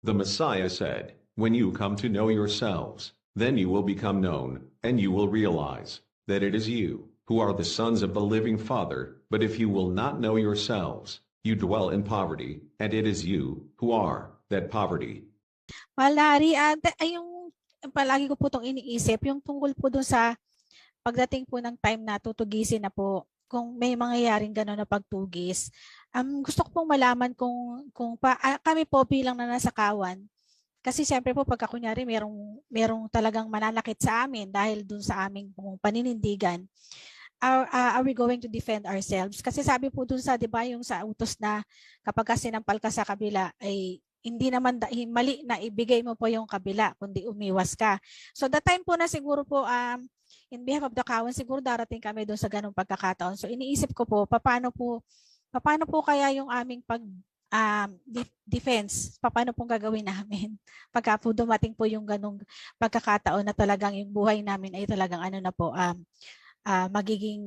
The Messiah said, "When you come to know yourselves, then you will become known, and you will realize that it is you who are the sons of the living Father. But if you will not know yourselves, you dwell in poverty, and it is you who are that poverty." Malari, ay yung palagi ko po itong iniisip, yung tungkol po dun sa pagdating po ng time na tutugisin na po, kung may mangyayaring gano'n na pagtugis. Gusto ko pong malaman kami po bilang nanasakawan, kasi siyempre po pagka kunyari merong talagang mananakit sa amin dahil dun sa aming pong paninindigan, are we going to defend ourselves? Kasi sabi po dun sa, di ba, yung sa utos na kapag sinampal ka sa kabila, ay hindi naman mali na ibigay mo po yung kabila, kundi umiwas ka. So the time po na siguro po, in behalf of the Kawan, siguro darating kami doon sa ganung pagkakataon. So iniisip ko po, paano po kaya yung aming defense, paano pong gagawin namin pagka po dumating po yung ganung pagkakataon na talagang yung buhay namin ay talagang ano na po, magiging,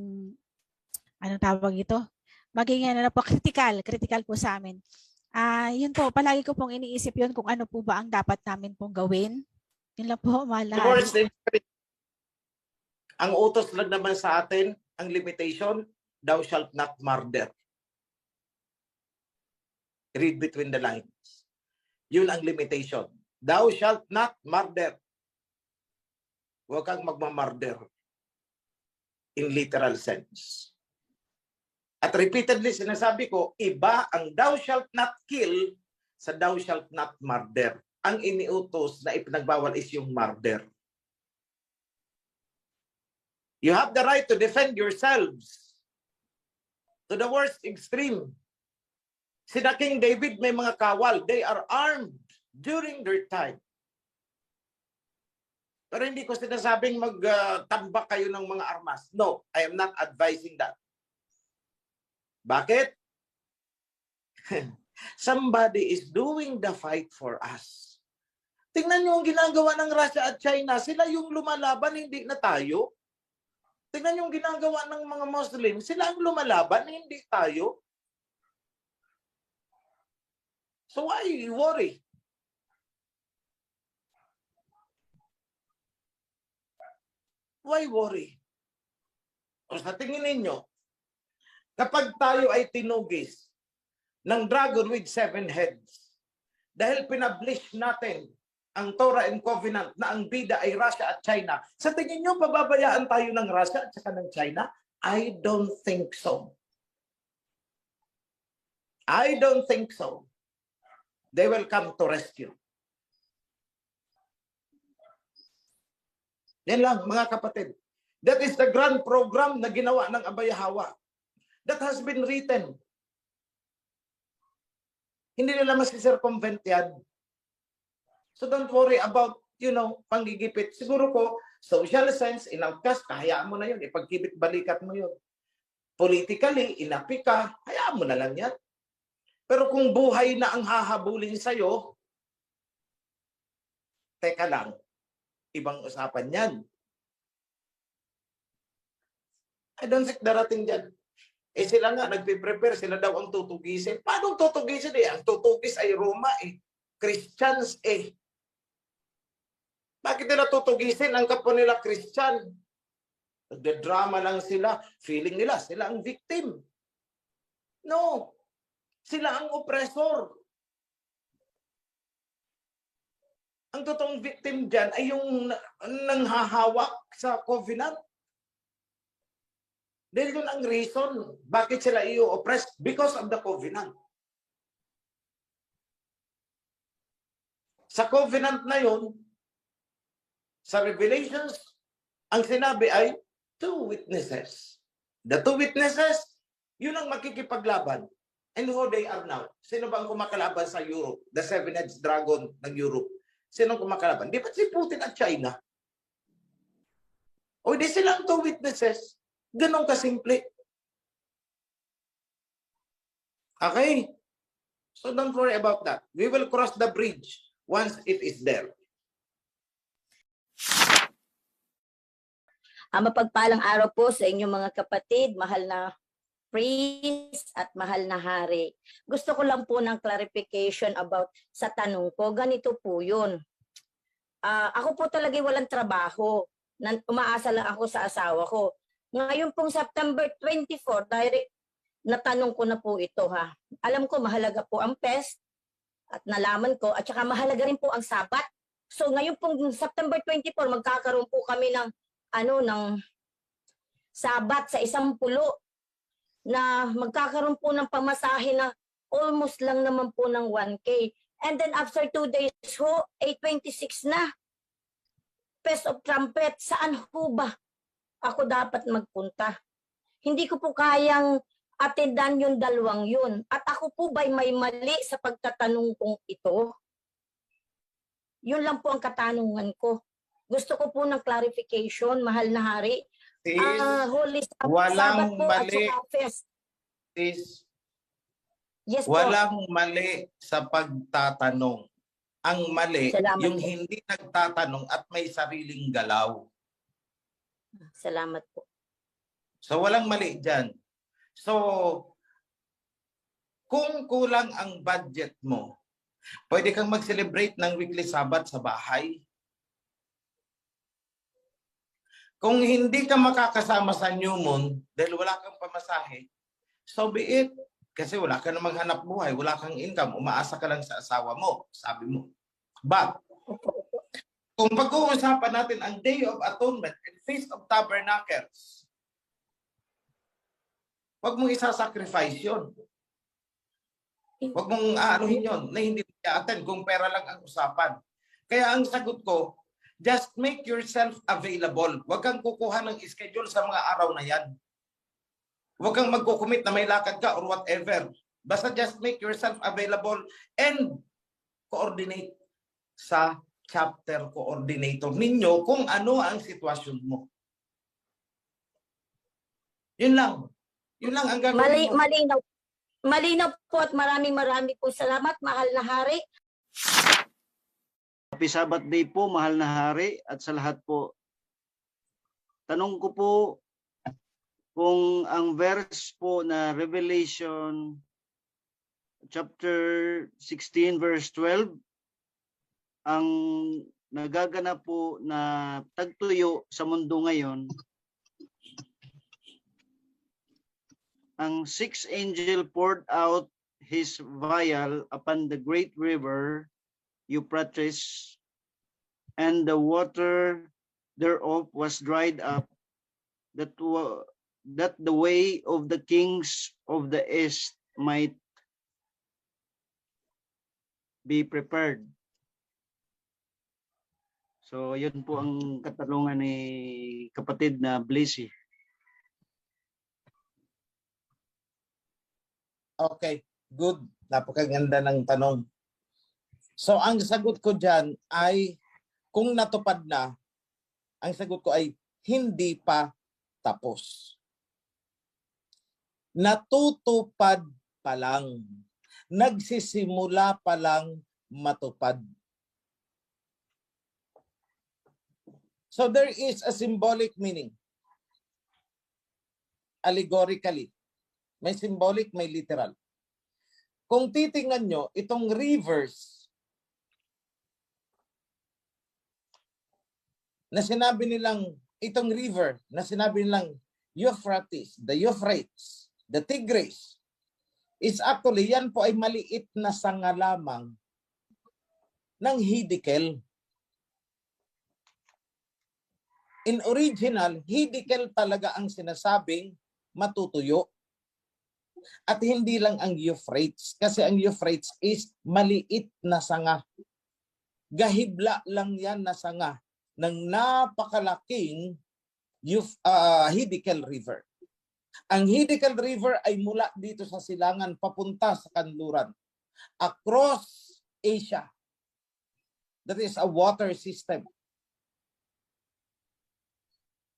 anong tawag ito? Magiging ano na po, critical po sa amin. Yun po, palagi ko pong iniisip yun kung ano po ba ang dapat namin pong gawin. Yun lang po, malari. Ang utos lang naman sa atin, ang limitation, thou shalt not murder. Read between the lines. Yun ang limitation. Thou shalt not murder. Huwag kang magmamurder in literal sense. At repeatedly sinasabi ko, iba ang thou shalt not kill sa thou shalt not murder. Ang iniutos na ipinagbawal is yung murder. You have the right to defend yourselves to the worst extreme. Sina King David may mga kawal. They are armed during their time. Pero hindi ko sinasabing magtambak kayo ng mga armas. No, I am not advising that. Bakit? Somebody is doing the fight for us. Tingnan niyo ang ginagawa ng Russia at China. Sila yung lumalaban, hindi na tayo. Tingnan yung ginagawa ng mga Muslim, sila ang lumalaban, hindi tayo. So why worry? Why worry? O sa tingin ninyo, kapag tayo ay tinugis ng dragon with 7 heads, dahil pinablish natin ang Torah and Covenant na ang bida ay Russia at China, sa tingin nyo, pababayaan tayo ng Russia at saka ng China? I don't think so. I don't think so. They will come to rescue. Yan lang, mga kapatid. That is the grand program na ginawa ng Abayahawa. That has been written. Hindi nila masisircumvent yan. So don't worry about, panggigipit. Siguro ko, social sense, inangkas, kahayaan mo na yun. Ipagkibit-balikat mo yun. Politically, inapi ka, hayaan mo na lang yan. Pero kung buhay na ang hahabulin sa'yo, teka lang, ibang usapan yan. I don't think darating dyan. Sila nga, nagpe-prepare, sila daw ang tutugisin. Paano tutugisin eh? Ang tutugis ay Roma eh. Christians eh. Bakit nila tutugisin ang kapwa nila Christian? Nagde-drama lang sila. Feeling nila, sila ang victim. No. Sila ang oppressor. Ang totoong victim dyan ay yung nanghahawak sa covenant. Dahil yun ang reason bakit sila i-oppress, because of the covenant. Sa covenant na yun, sa Revelations, ang sinabi ay 2 witnesses. The 2 witnesses, yun ang makikipaglaban. And who they are now? Sino ba ang kumakalaban sa Europe? The 7-headed dragon ng Europe. Sino ang kumakalaban? Di ba si Putin at China? O di silang 2 witnesses. Ganon kasimple. Okay? So don't worry about that. We will cross the bridge once it is there. Mapagpalang araw po sa inyong mga kapatid, mahal na priest at mahal na hari. Gusto ko lang po ng clarification about sa tanong ko. Ganito po yun. Ako po talaga walang trabaho. Umaasa lang ako sa asawa ko. Ngayon pong September 24, direct natanong ko na po ito ha. Alam ko mahalaga po ang PES at nalaman ko at saka mahalaga rin po ang Sabat. So ngayon pong September 24, magkakaroon po kami ng Sabat sa 10 na magkakaroon po ng pamasahe na almost lang naman po ng 1K. And then after 2 days ho, 8:26 na. Fest of Trumpet, saan ho ba ako dapat magpunta? Hindi ko po kayang atendan yung dalawang yun. At ako po ba'y may mali sa pagtatanong kong ito? Yun lang po ang katanungan ko. Gusto ko po ng clarification, mahal na hari. Holy Sabat po at saka Fest. Sis, Yes po. walang mali sa pagtatanong. Ang mali, Salamat yung po. hindi nagtatanong at may sariling galaw. Salamat po. So walang mali dyan. So, kung kulang ang budget mo, pwede kang mag-celebrate ng weekly Sabbath sa bahay. Kung hindi ka makakasama sa New Moon dahil wala kang pamasahe, so be it. Kasi wala ka namang hanap buhay, wala kang income, umaasa ka lang sa asawa mo, sabi mo. But, kung pag-uusapan natin ang Day of Atonement and Feast of Tabernacles, huwag mong isasacrifice yun. Huwag mong aanuhin yun na hindi i-attend kung pera lang ang usapan. Kaya ang sagot ko, just make yourself available. Huwag kang kukuha ng schedule sa mga araw na yan. Huwag kang magkukumit na may lakad ka or whatever. Basta just make yourself available and coordinate sa chapter coordinator ninyo kung ano ang sitwasyon mo. Yun lang. Yun lang ang gagawin mo. Malinaw po at maraming po salamat, mahal na hari. Happy Sabbath Day po, mahal na hari, at sa lahat po. Tanong ko po kung ang verse po na Revelation chapter 16 verse 12 ang nagaganap po na tagtuyo sa mundo ngayon, ang sixth angel poured out his vial upon the great river Euphrates, and the water thereof was dried up, that the way of the kings of the east might be prepared. So, yun po ang katanungan ni kapatid na Blissy. Okay, good. Napakaganda ng tanong. So, ang sagot ko dyan ay, kung natupad na, ang sagot ko ay, hindi pa tapos. Natutupad pa lang. Nagsisimula pa lang matupad. So there is a symbolic meaning. Allegorically. May symbolic, may literal. Kung titingnan nyo, itong rivers na sinabi nilang, itong river na sinabi nilang Euphrates, the Euphrates, the Tigris, is actually, yan po ay maliit na sanga lamang ng hidikil. In original, hidikil talaga ang sinasabing matutuyo. At hindi lang ang Euphrates. Kasi ang Euphrates is maliit na sanga. Gahibla lang yan na sanga ng napakalaking Hiddekel River. Ang Hiddekel River ay mula dito sa silangan papunta sa kanluran. Across Asia. That is a water system.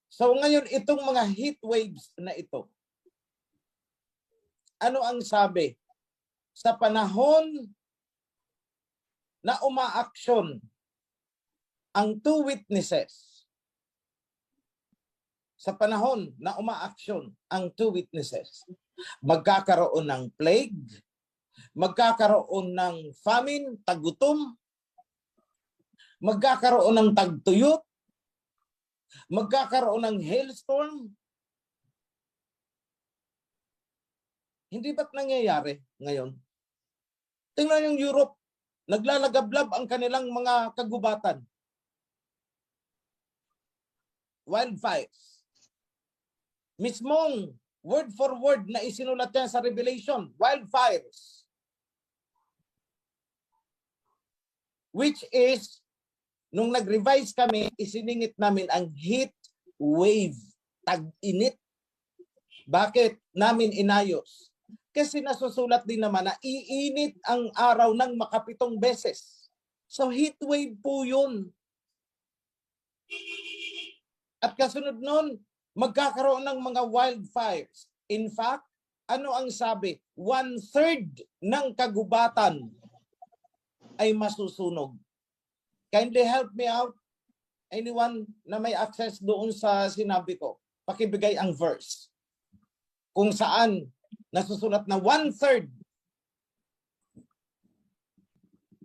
So ngayon, itong mga heat waves na ito, ano ang sabi? Sa panahon na umaaksyon ang two witnesses, sa panahon na umaaksyon ang two witnesses, magkakaroon ng plague, magkakaroon ng famine, tagutom, magkakaroon ng tagtuyot, magkakaroon ng hailstorm. Hindi ba't nangyayari ngayon? Tingnan yung Europe, naglalagablab ang kanilang mga kagubatan. Wildfires. Mismong word for word na isinulat yan sa Revelation, wildfires. Which is, nung nag-revise kami, isiningit namin ang heat wave, tag-init. Bakit namin inayos? Kasi nasusulat din naman na iinit ang araw ng makapitong beses. So heat wave po yun. At kasunod nun, magkakaroon ng mga wildfires. In fact, ano ang sabi? 1/3 ng kagubatan ay masusunog. Kindly help me out. Anyone na may access doon sa sinabi ko, pakibigay ang verse. Kung saan nasusulat na 1/3.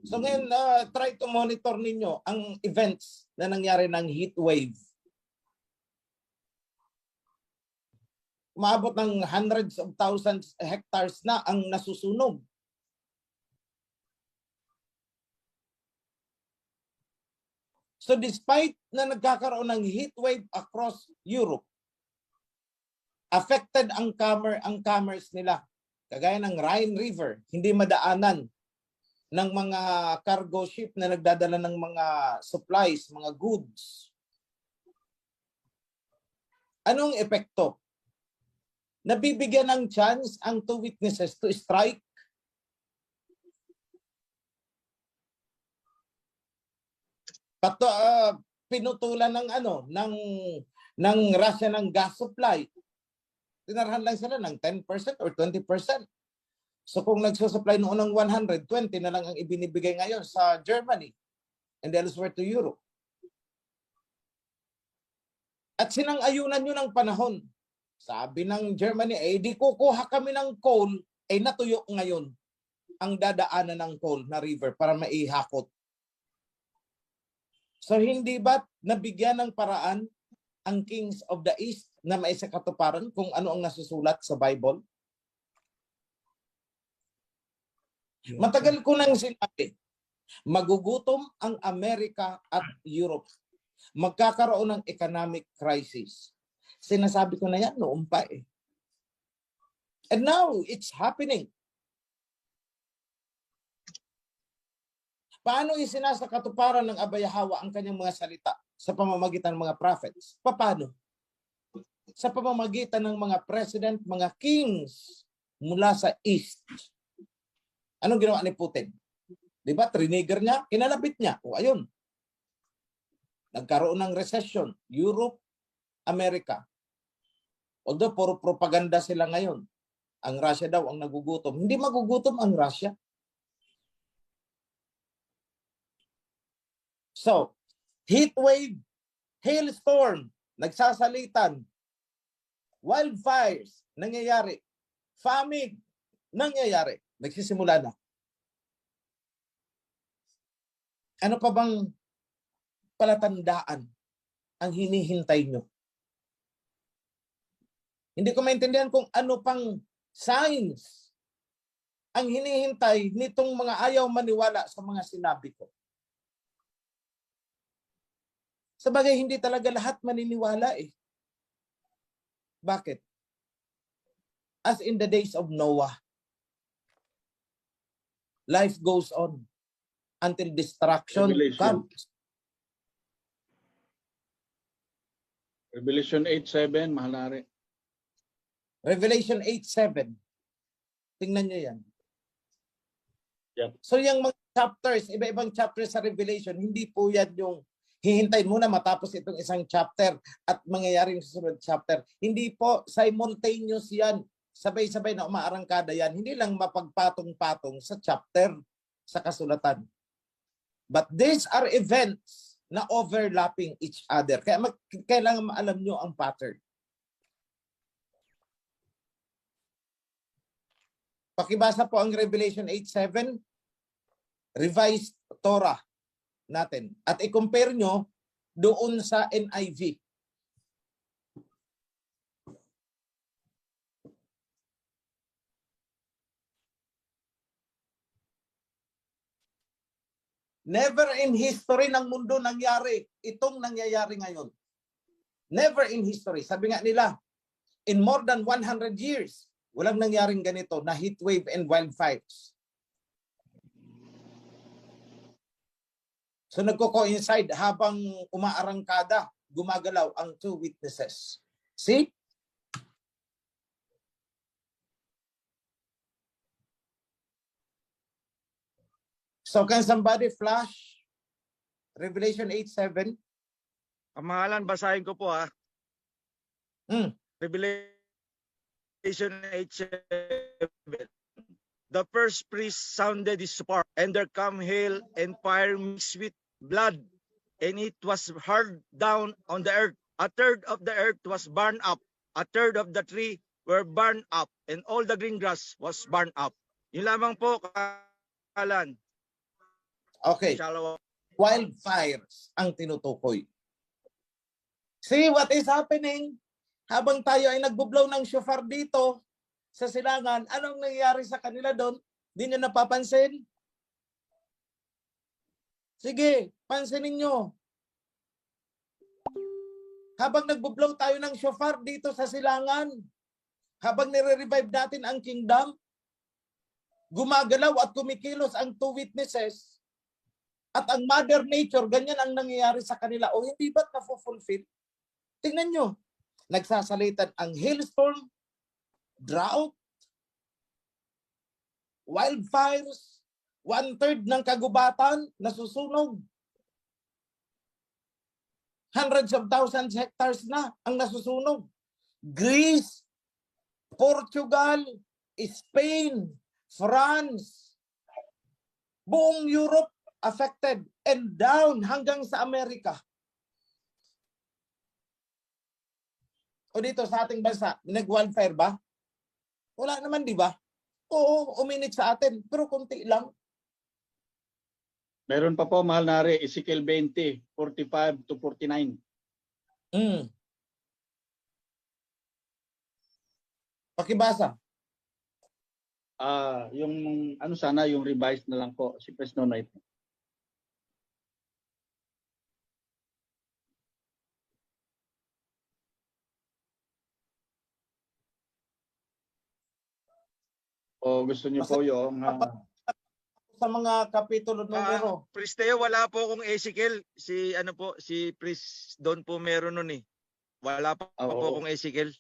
So ngayon, try to monitor ninyo ang events na nangyari ng heat wave. Umaabot ng hundreds of thousands hectares na ang nasusunog. So despite na nagkakaroon ng heat wave across Europe, affected ang commerce nila. Kagaya ng Rhine River, hindi madaanan ng mga cargo ship na nagdadala ng mga supplies, mga goods. Anong epekto? Nabibigyan ng chance ang two witnesses to strike. Pinutulan ng Russia ng gas supply. Tinarhan lang sila ng 10% or 20%. So kung nagsusupply noon ng 120 na lang ang ibinibigay ngayon sa Germany and elsewhere to Europe. At sinang-ayunan nyo ng panahon. Sabi ng Germany, di kukuha kami ng coal, natuyo ngayon ang dadaanan ng coal na river para maihakot. So hindi ba nabigyan ng paraan ang Kings of the East na maisakatuparan kung ano ang nasusulat sa Bible? Matagal ko nang sinabi, magugutom ang Amerika at Europe. Magkakaroon ng economic crisis. Sinasabi ko na yan noon pa eh. And now, it's happening. Paano isinasakatuparan ng Abayahawa ang kanyang mga salita sa pamamagitan ng mga prophets? Paano? Sa pamamagitan ng mga president, mga kings mula sa East. Anong ginawa ni Putin? Diba? Trinigger niya, kinalapit niya. O ayun. Nagkaroon ng recession. Europe, America. Although puro propaganda sila ngayon. Ang Russia daw ang nagugutom. Hindi magugutom ang Russia. So, heat wave, hailstorm, nagsasalitan, wildfires, nangyayari, famine, nangyayari, nagsisimula na. Ano pa bang palatandaan ang hinihintay nyo? Hindi ko maintindihan kung ano pang signs ang hinihintay nitong mga ayaw maniwala sa mga sinabi ko. Sabagay, hindi talaga lahat maniniwala eh. Bakit? As in the days of Noah, life goes on until destruction comes. Revelation 8:7, mahal na rin. Revelation 8:7. Tingnan nyo yan. Yep. So yung mga chapters, iba-ibang chapters sa Revelation, hindi po yan yung hihintayin muna matapos itong isang chapter at mangyayari yung susunod chapter. Hindi po, simultaneous yan. Sabay-sabay na umaarangkada yan. Hindi lang mapagpatong-patong sa chapter, sa kasulatan. But these are events na overlapping each other. Kaya kailangan maalam nyo ang pattern. Pakibasa po ang Revelation 8:7, revised Torah natin. At i-compare nyo doon sa NIV. Never in history ng mundo nangyari itong nangyayari ngayon. Never in history. Sabi nga nila, in more than 100 years, walang nangyaring ganito na heat wave and wildfires. So nagko-coincide habang umaarangkada, gumagalaw ang two witnesses. See? So can somebody flash Revelation 8:7? Kamahalan, basahin ko po ha. Revelation 8:7. The first priest sounded his shofar, and there came hail and fire mixed with blood, and it was hurled down on the earth. A third of the earth was burned up, a third of the tree were burned up, and all the green grass was burned up. Yun lamang po, kamahalan. Okay. Shalom. Wildfires ang tinutukoy. See what is happening? Habang tayo ay nagbublow ng shofar dito sa silangan, anong nangyayari sa kanila doon? Di nyo napapansin? Sige, pansinin nyo. Habang nagbublow tayo ng shofar dito sa silangan, habang nire-revive natin ang kingdom, gumagalaw at kumikilos ang two witnesses, at ang Mother Nature, ganyan ang nangyayari sa kanila. O hindi ba't na-fulfill? Tingnan nyo. Nagsasalitan ang hailstorm, drought, wildfires, 1/3 ng kagubatan nasusunog. Hundreds of thousands hectares na ang nasusunog. Greece, Portugal, Spain, France, buong Europe affected, and down hanggang sa Amerika. O dito sa ating bansa, nag-wildfire ba? Wala naman, di ba? Oo, uminit sa atin, pero konti lang. Meron pa po, mahal na rin, Ezekiel 20, 45 to 49. Pakibasa. Yung ano sana, yung revised na lang po, si Presno Knight. O gusto niyo po yung Sa mga kapitulo numero. Pristeo, wala po akong Ezekiel. Si ano po, si Pris doon po meron nun eh. Wala pa po akong Ezekiel.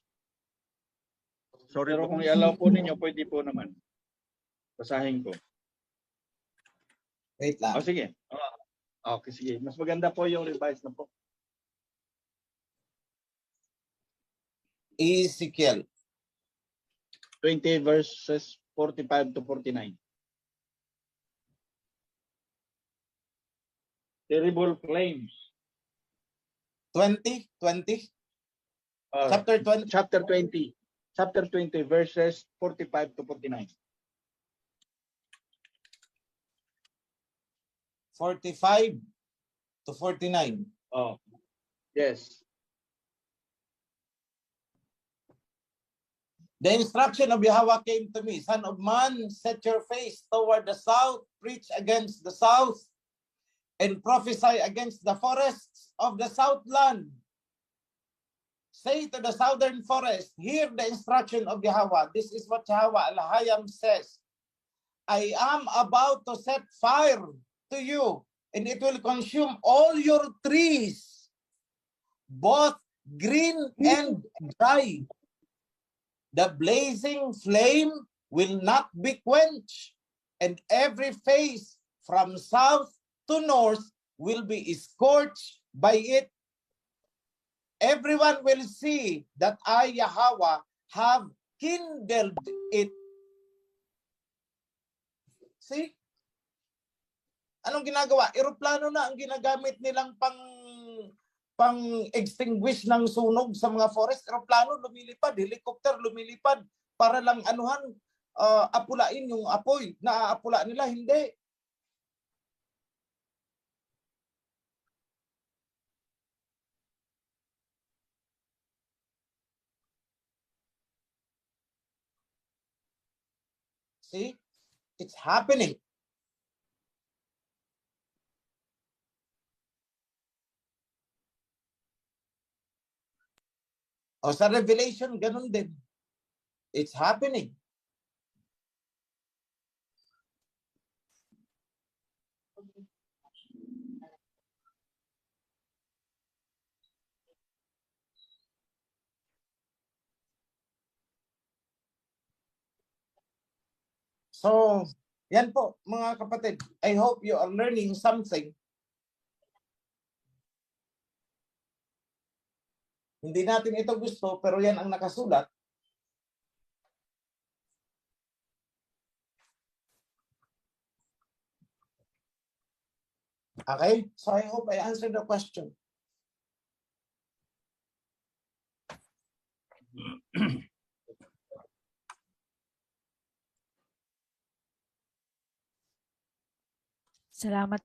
Sorry pero po. kung i-allow po ninyo, pwede po naman. Basahin ko. Wait lang. Sige. Okay, sige. Mas maganda po yung revised na po. Ezekiel 20 verses 45 to 49. Terrible flames. 20. Chapter 20. Chapter 20 verses 45 to 49. 45 to 49. Oh. Yes. The instruction of Yahweh came to me, Son of man, set your face toward the south, preach against the south, and prophesy against the forests of the southland. Say to the southern forest, hear the instruction of Yahweh. This is what Yahweh Al-Hayam says. I am about to set fire to you, and it will consume all your trees, both green and dry. The blazing flame will not be quenched, and every face from south to north will be scorched by it. Everyone will see that I, Yahweh, have kindled it. See? Anong ginagawa? Eroplano na ang ginagamit nilang pang-extinguish ng sunog sa mga forest. Eroplano lumilipad, helicopter lumilipad para lang apulain yung apoy. Naaapula nila, hindi. See? It's happening. O sa Revelation, ganun din. It's happening. So, yan po mga kapatid. I hope you are learning something. Hindi natin ito gusto, pero yan ang nakasulat. Okay? So I hope I answered the question. Salamat.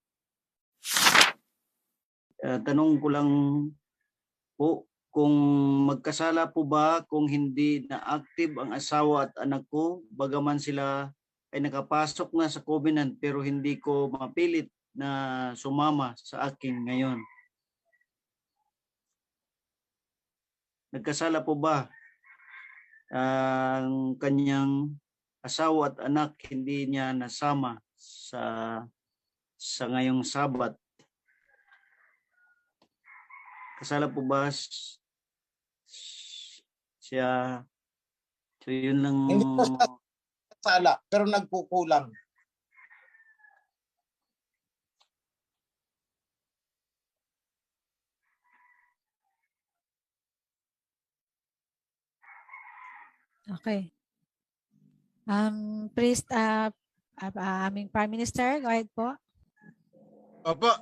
Tanong ko lang po, kung magkasala po ba kung hindi na active ang asawa at anak ko, bagaman sila ay nakapasok na sa covenant pero hindi ko mapilit na sumama sa akin ngayon. Nagkasala po ba ang kanyang asawa at anak, hindi niya nasama sa ngayong Sabat? Kasala po ba siya? So yun lang. Hindi ko sala, pero nagkukulang. Okay. Priest, aming Prime Minister, go ahead po. Opo.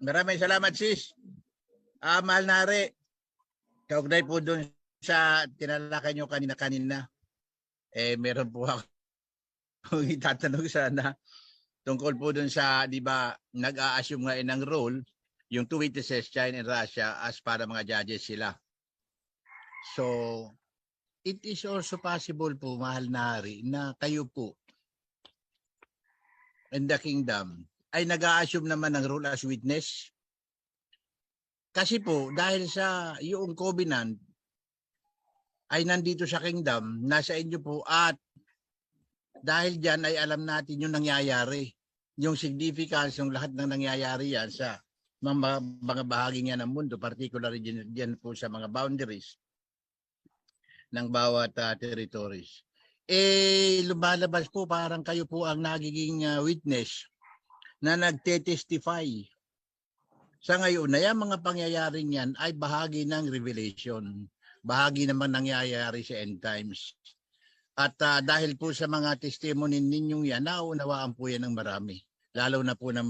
Maraming salamat, sis. Mahal na Hari, kaugnay po doon sa tinalakay nyo kanina-kanina. Meron po ako itatanong sana tungkol po doon sa, di ba, nag-a-assume nga ng role yung two witnesses, China and Russia, as para mga judges sila. So, it is also possible po, mahal na Hari, na kayo po in the kingdom ay nag-a-assume naman ng role as witness. Kasi po, dahil sa yung covenant ay nandito sa kingdom, nasa inyo po, at dahil dyan ay alam natin yung nangyayari. Yung significance, yung lahat ng nangyayari yan sa mga bahagi nga ng mundo, particularly dyan po sa mga boundaries ng bawat territories. Lumalabas po parang kayo po ang nagiging witness na nagte-testify. Sa ngayon na yan, mga pangyayaring yan ay bahagi ng revelation. Bahagi naman nangyayari sa end times. At dahil po sa mga testimony ninyong yan, naunawaan po yan ng marami. Lalo na po ng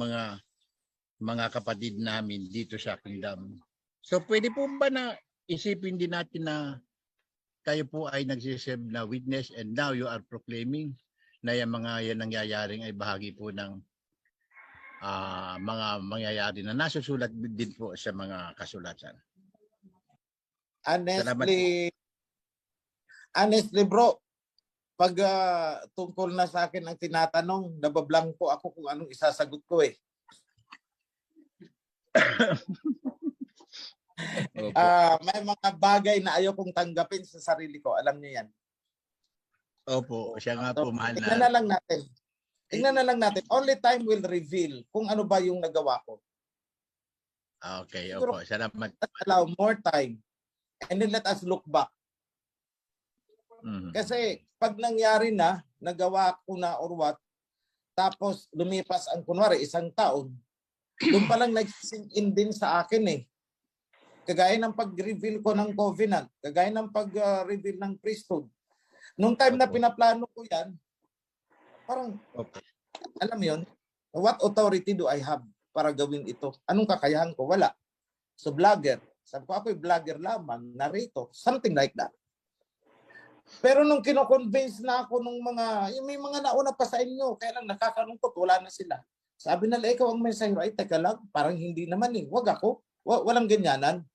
mga kapatid namin dito sa kingdom. So pwede po ba na isipin din natin na kayo po ay nagsiserve na witness and now you are proclaiming na yung mga yan nangyayaring ay bahagi po ng mga mangyayari na nasusulat din po sa mga kasulatan. Honestly bro, pag tungkol na sa akin ang tinatanong, nabablanko ako kung anong isasagot ko eh. May mga bagay na ayaw kong tanggapin sa sarili ko. Alam niyo yan. Opo, siya nga po, mahal na. Tingnan na lang natin. Only time will reveal kung ano ba yung nagawa ko. Okay, opo. Salamat. Let's allow more time. And then let us look back. Mm-hmm. Kasi pag nangyari na, nagawa ko na or what, tapos lumipas ang kunwari, isang taon, doon pa lang nag-sink in din sa akin eh. Kagaya ng pag-reveal ko ng covenant, kagaya ng pag-reveal ng priesthood. Nung time na pinaplano ko yan, parang, alam mo yun, what authority do I have para gawin ito? Anong kakayahan ko? Wala. So vlogger, sabi ko ako'y vlogger lamang, narito, something like that. Pero nung kino-convince na ako nung yung may mga nauna pa sa inyo, kaya lang nakakalungkot, wala na sila. Sabi nila, ikaw ang mensahero. Ay, teka lang, parang hindi naman eh. Wag ako. Walang ganyanan.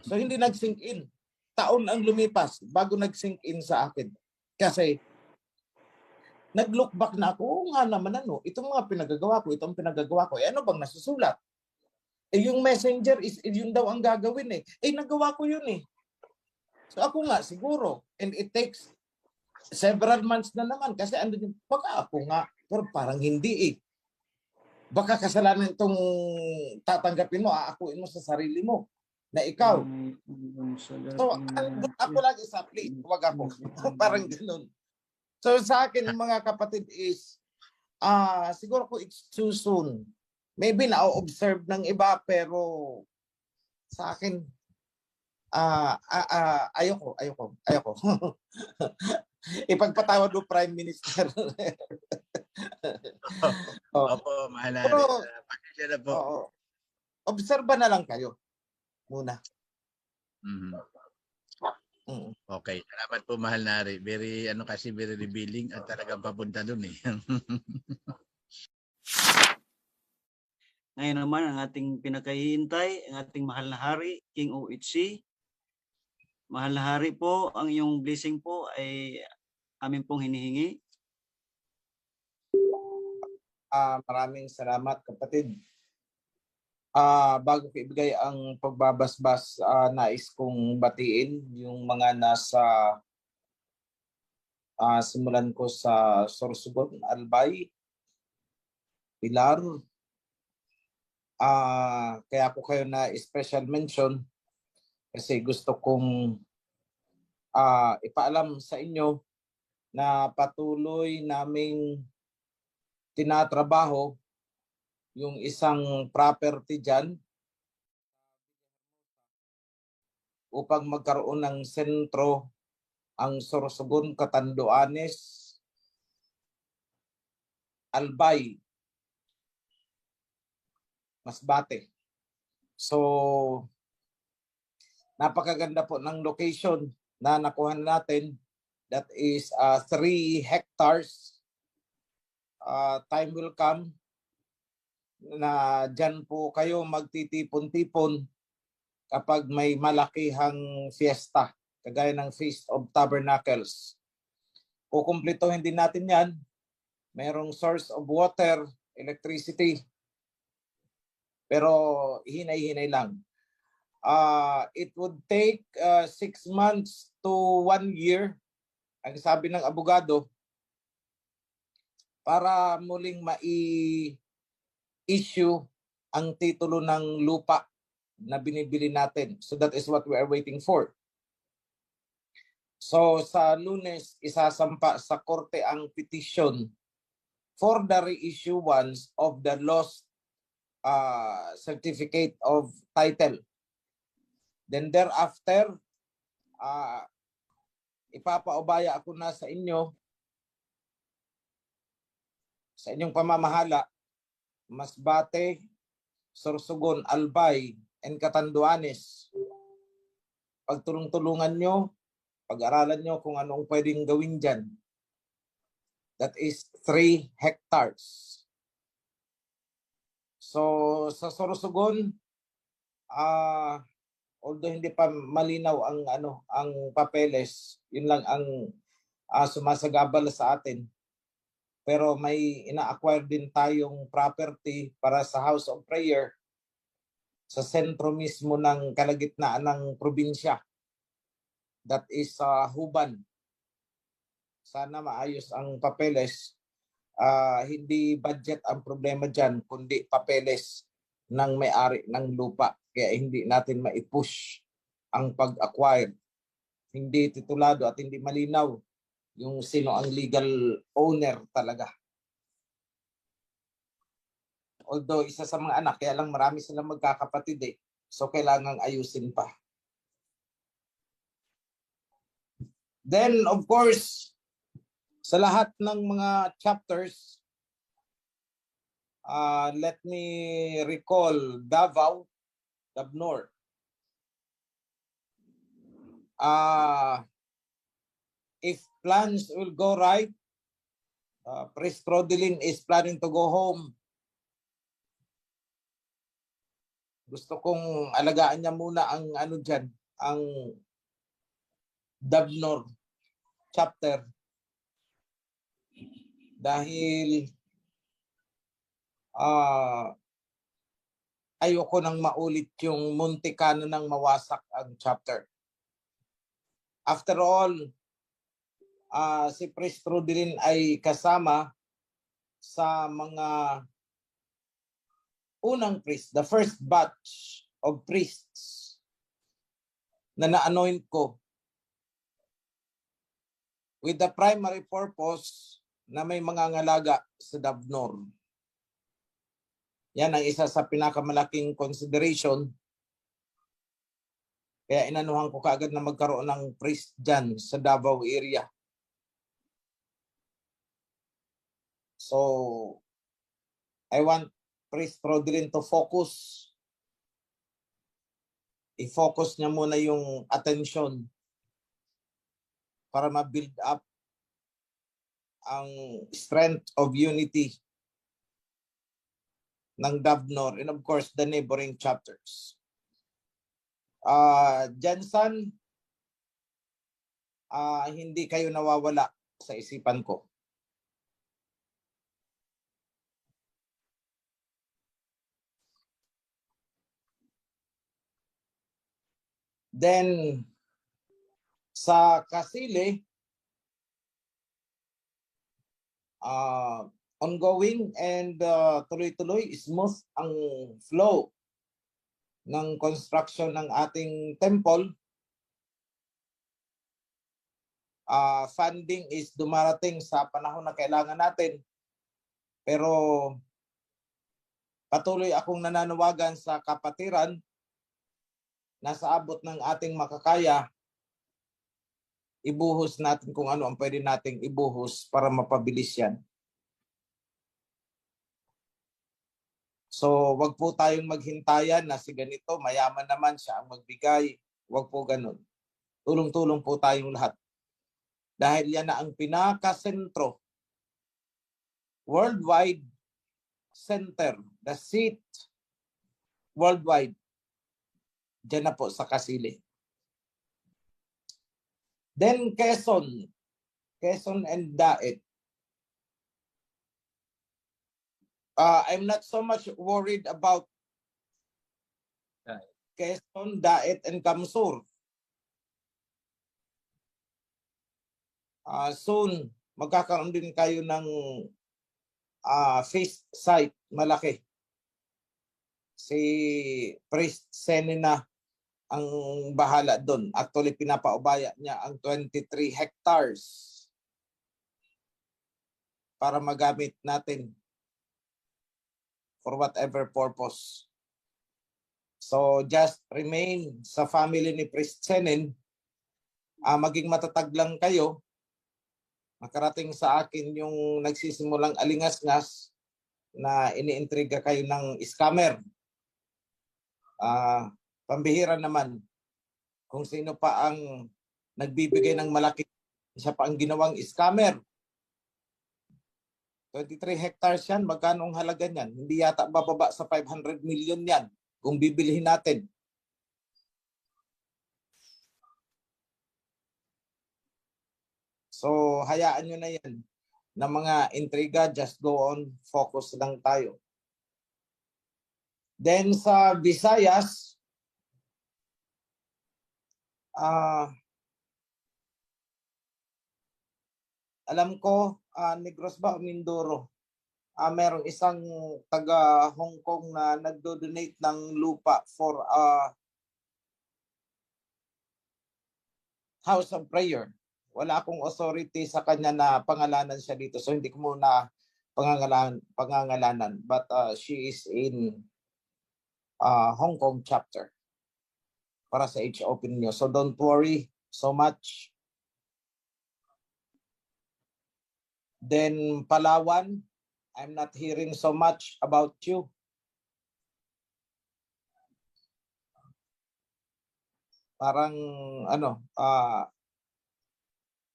So hindi nag-sink in. Taon ang lumipas bago nag-sink in sa akin. Kasi nag-look back na ako, oo nga naman itong mga pinagagawa ko, itong pinagagawa ko, ano bang nasusulat? Yung messenger is yun daw ang gagawin eh. Nagawa ko yun eh. So ako nga siguro, and it takes several months na naman kasi baka ako nga, pero parang hindi eh. Baka kasalanan itong tatanggapin mo, aakuin mo sa sarili mo na ikaw. So ako lagi sa plate, wag ako. Parang ganun. So sa akin mga kapatid is, siguro ko it's too soon. Maybe na-observe ng iba pero sa akin, ayoko. Ipagpatawad mo Prime Minister. Opo, mahal na Pero, pasensya na po. Obserba na lang kayo muna. Okay, salamat po mahal na Ari. Very very revealing at talagang papunta dun eh. Ngayon naman ang ating pinakahihintay, ang ating mahal na hari, King OHC. Mahal na hari po, ang iyong blessing po ay amin pong hinihingi. Maraming salamat kapatid. Bago ko ibigay ang pagbabasbas, nais kong batiin yung mga nasa simulan ko sa Sorsogon, Albay, Pilar. Kaya ako kayo na special mention kasi gusto kong ipaalam sa inyo na patuloy naming tinatrabaho yung isang property dyan upang magkaroon ng sentro ang Sorsogon, Catanduanes, Albay, Masbate. So, napakaganda po ng location na nakuha natin. That is 3 hectares. Time will come na dyan po kayo magtitipon-tipon kapag may malakihang fiesta, kagaya ng Feast of Tabernacles. Kukumplituhin din natin yan. Merong source of water, electricity, pero hinay-hinay lang. It would take 6 months to 1 year, ang sabi ng abogado, para muling issue ang titulo ng lupa na binibili natin. So that is what we are waiting for. So sa Lunes, isasampa sa korte ang petition for the reissuance of the lost certificate of title. Then thereafter, ipapaubaya ako na sa inyo, sa inyong pamamahala, Masbate, Sorsogon, Albay, and Catanduanes. Pagtulong-tulungan nyo, pag-aralan nyo kung anong pwedeng gawin dyan. That is 3 hectares. So sa Sorsogon, although hindi pa malinaw ang papeles, yun lang ang sumasagabal sa atin. Pero may ina-acquire din tayong property para sa House of Prayer sa sentro mismo ng kalagitnaan ng probinsya. That is Huban. Sana maayos ang papeles. Hindi budget ang problema dyan, kundi papeles ng may-ari ng lupa. Kaya hindi natin ma-push ang pag-acquire. Hindi titulado at hindi malinaw yung sino ang legal owner talaga. Although isa sa mga anak, kaya lang marami silang magkakapatid eh. So kailangang ayusin pa. Then of course, sa lahat ng mga chapters, let me recall Davao, Dabnor. if plans will go right, Priest Rodelin is planning to go home. Gusto kong alagaan niya muna ang ano dyan, ang Davnor chapter. Dahil ayoko nang maulit yung Monte Cano nang mawasak ang chapter. After all, si Priest Rodelin ay kasama sa mga unang priest, the first batch of priests na na-anoint ko with the primary purpose na may mga ngalaga sa Davnor. Yan ang isa sa pinakamalaking consideration. Kaya inanuhan ko kaagad na magkaroon ng priest dyan sa Davao area. So, I want Priest Rodelin to focus. I-focus niya muna yung attention para ma-build up ang strength of unity ng Davnor and of course the neighboring chapters. Jensen, hindi kayo nawawala sa isipan ko. Then, sa Kasili, ongoing and tuloy-tuloy, smooth ang flow ng construction ng ating temple. Funding is dumarating sa panahon na kailangan natin. Pero patuloy akong nananawagan sa kapatiran na sa abot ng ating makakaya, ibuhos natin kung ano ang pwede nating ibuhos para mapabilis yan. So, wag po tayong maghintayan na si ganito, mayaman naman siya ang magbigay. Wag po ganun. Tulong-tulong po tayong lahat. Dahil yan na ang pinakasentro, worldwide center, the seat worldwide. Diyan na po sa Kasili. Then Quezon and Daet. I'm not so much worried about Quezon, Daet, and Kamsur. Soon, magkakaroon din kayo ng feast site malaki. Si Priest Senina ang bahala doon. Actually, pinapaubaya niya ang 23 hectares para magamit natin for whatever purpose. So, just remain sa family ni Priest Senin. Maging matatag lang kayo. Makarating sa akin yung nagsisimulang alingas-ngas na iniintriga kayo ng scammer. Pambihira naman kung sino pa ang nagbibigay ng malaki, siya pa ang ginawang scammer. 23 hectares yan, magkano ang halaga niyan? Hindi yata bababa sa 500 million yan kung bibilihin natin. So, hayaan nyo na yan na mga intriga, just go on, focus lang tayo. Then sa Visayas, alam ko, Negros ba o Mindoro? Merong isang taga Hong Kong na nagdo-donate ng lupa for house of prayer. Wala akong authority sa kanya na pangalanan siya dito. So hindi ko muna pangangalanan. But she is in Hong Kong chapter para sa Open nyo. So don't worry so much. Then Palawan, I'm not hearing so much about you. Parang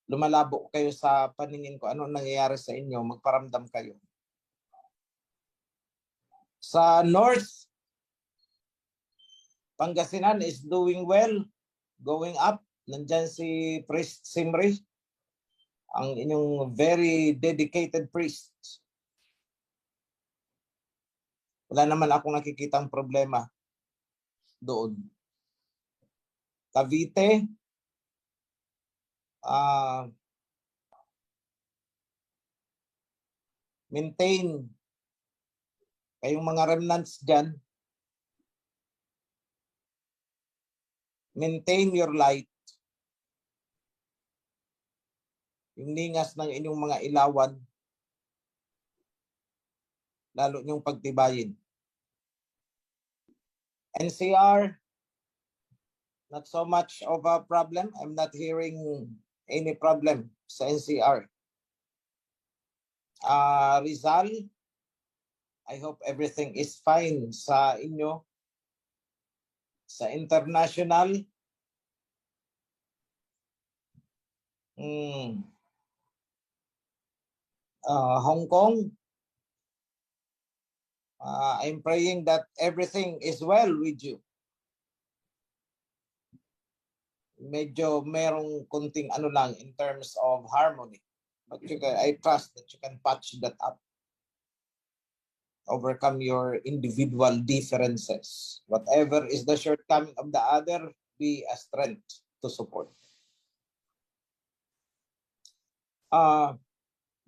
lumalabo kayo sa paningin ko, ano nangyayari sa inyo, magparamdam kayo. Sa North, Pangasinan is doing well, going up. Nandyan si Priest Simri, ang inyong very dedicated priest. Wala naman akong nakikitang problema doon. Cavite, maintain kayong mga remnants dyan. Maintain your light. Yung ningas ng inyong mga ilawan, lalo niyong pagtibayin. NCR, not so much of a problem. I'm not hearing any problem sa NCR. Rizal, I hope everything is fine sa inyo. Sa international, Hong Kong, I'm praying that everything is well with you. Medyo merong kunting ano lang in terms of harmony. But I trust that you can patch that up. Overcome your individual differences. Whatever is the shortcoming of the other, be a strength to support.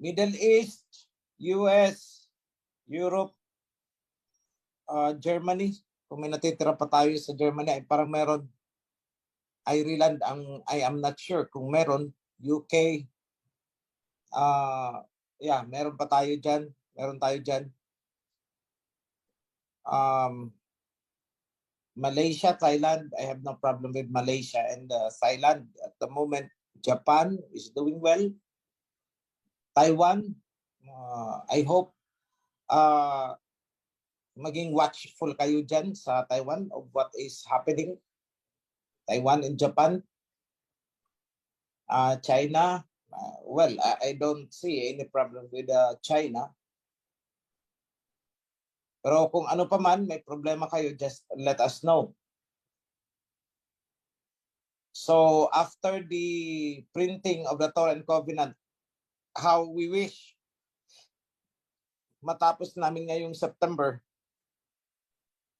Middle East, US, Europe, Germany. Kung may natitira pa tayo sa Germany, ay parang meron. Ireland, I am not sure kung meron. UK, meron pa tayo dyan. Meron tayo dyan. Malaysia, Thailand, I have no problem with Malaysia and Thailand at the moment. Japan is doing well. Taiwan, I hope maging watchful kayo dyan sa Taiwan of what is happening. Taiwan and Japan. China, well, I don't see any problem with China. Pero kung ano pa man, may problema kayo, just let us know. So after the printing of the Torah and Covenant, how we wish matapos namin ngayong September,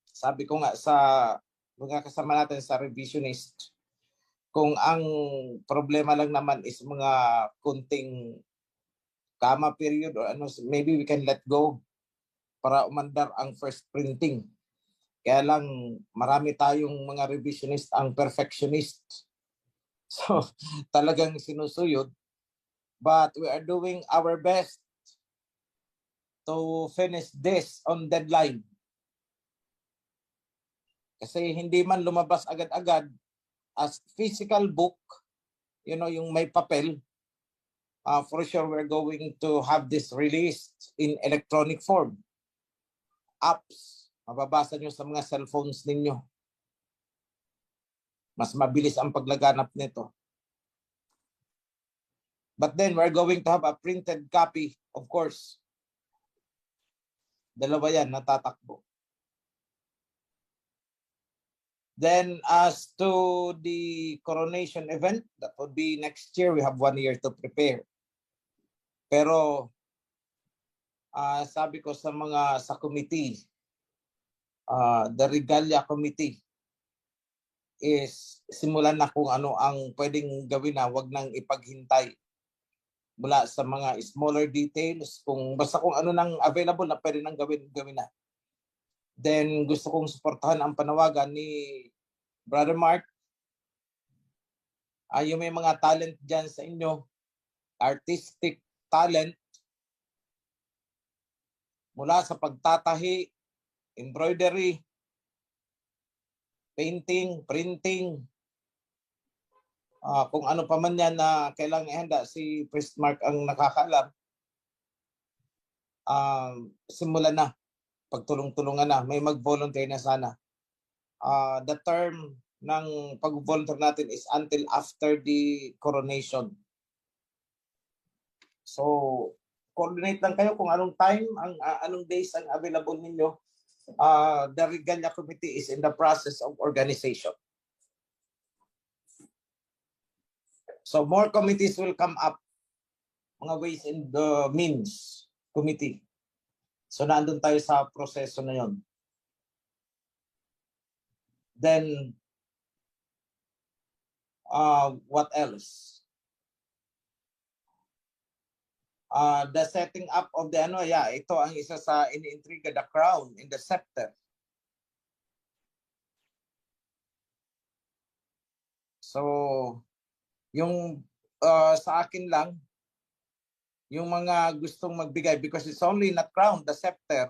sabi ko nga sa mga kasama natin sa revisionist, kung ang problema lang naman is mga kunting comma period or ano, maybe we can let go para umandar ang first printing. Kaya lang marami tayong mga revisionist ang perfectionist. So talagang sinusuyod. But we are doing our best to finish this on deadline. Kasi hindi man lumabas agad-agad as physical book, you know, yung may papel, for sure we're going to have this released in electronic form. Apps, mababasa nyo sa mga cellphones ninyo. Mas mabilis ang paglaganap nito. But then we're going to have a printed copy, of course. Dalawa yan, natatakbo. Then as to the coronation event, that would be next year. We have 1 year to prepare. Pero sabi ko sa mga sa committee, the Regalia Committee is simulan na kung ano ang pwedeng gawin na, wag nang ipaghintay mula sa mga smaller details, kung basta kung ano nang available na pwede nang gawin na. Then gusto kong suportahan ang panawagan ni Brother Mark. Yung may mga talent dyan sa inyo, artistic talent, mula sa pagtatahi, embroidery, painting, printing, kung ano pa man yan na kailangan ihanda, si Priest Mark ang nakakaalam. Simulan na, pagtulong-tulungan na, may mag-volunteer na sana. The term ng pag-volunteer natin is until after the coronation. So, coordinate lang kayo kung anong time, anong days ang available ninyo. The Regalia Committee is in the process of organization. So, more committees will come up. Mga ways and the means committee. So, nandun tayo sa proseso na yon. Then, what else? The setting up of the ito ang isa sa iniintriga, the crown in the scepter. So, yung sa akin lang, yung mga gustong magbigay, because it's only not crown, the scepter,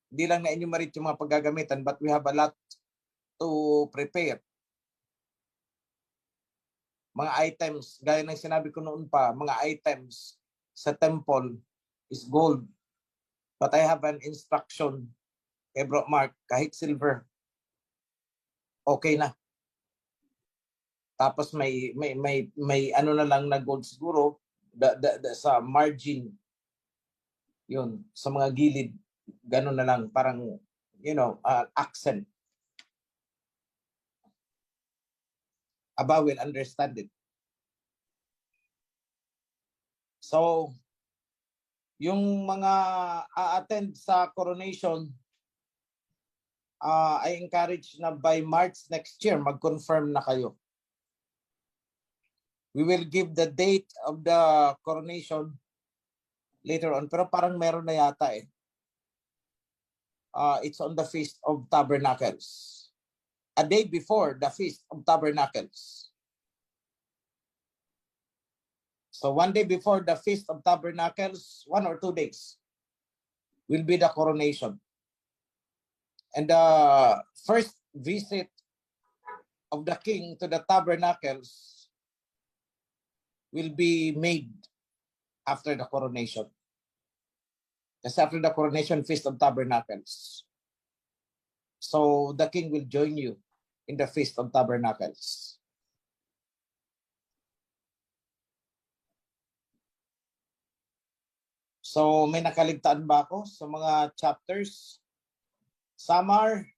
hindi lang na-enumerate yung mga paggagamitan, but we have a lot to prepare. Mga items, gaya ng sinabi ko noon pa, mga items sa temple is gold. But I have an instruction kay Bro Mark, kahit silver, okay na. Tapos may ano na lang na gold siguro sa margin. Yun, sa mga gilid, ganun na lang, parang, accent. Aba will understand it. So, yung mga attend sa coronation, I encourage na by March next year, mag-confirm na kayo. We will give the date of the coronation later on. Pero parang meron na yata eh. It's on the Feast of Tabernacles. A day before the Feast of Tabernacles. So 1 day before the Feast of Tabernacles, 1 or 2 days, will be the coronation. And the first visit of the king to the tabernacles will be made after the coronation. That's after the coronation, Feast of Tabernacles. So the king will join you in the Feast of Tabernacles. So may nakaligtaan ba ako sa mga chapters? Samar,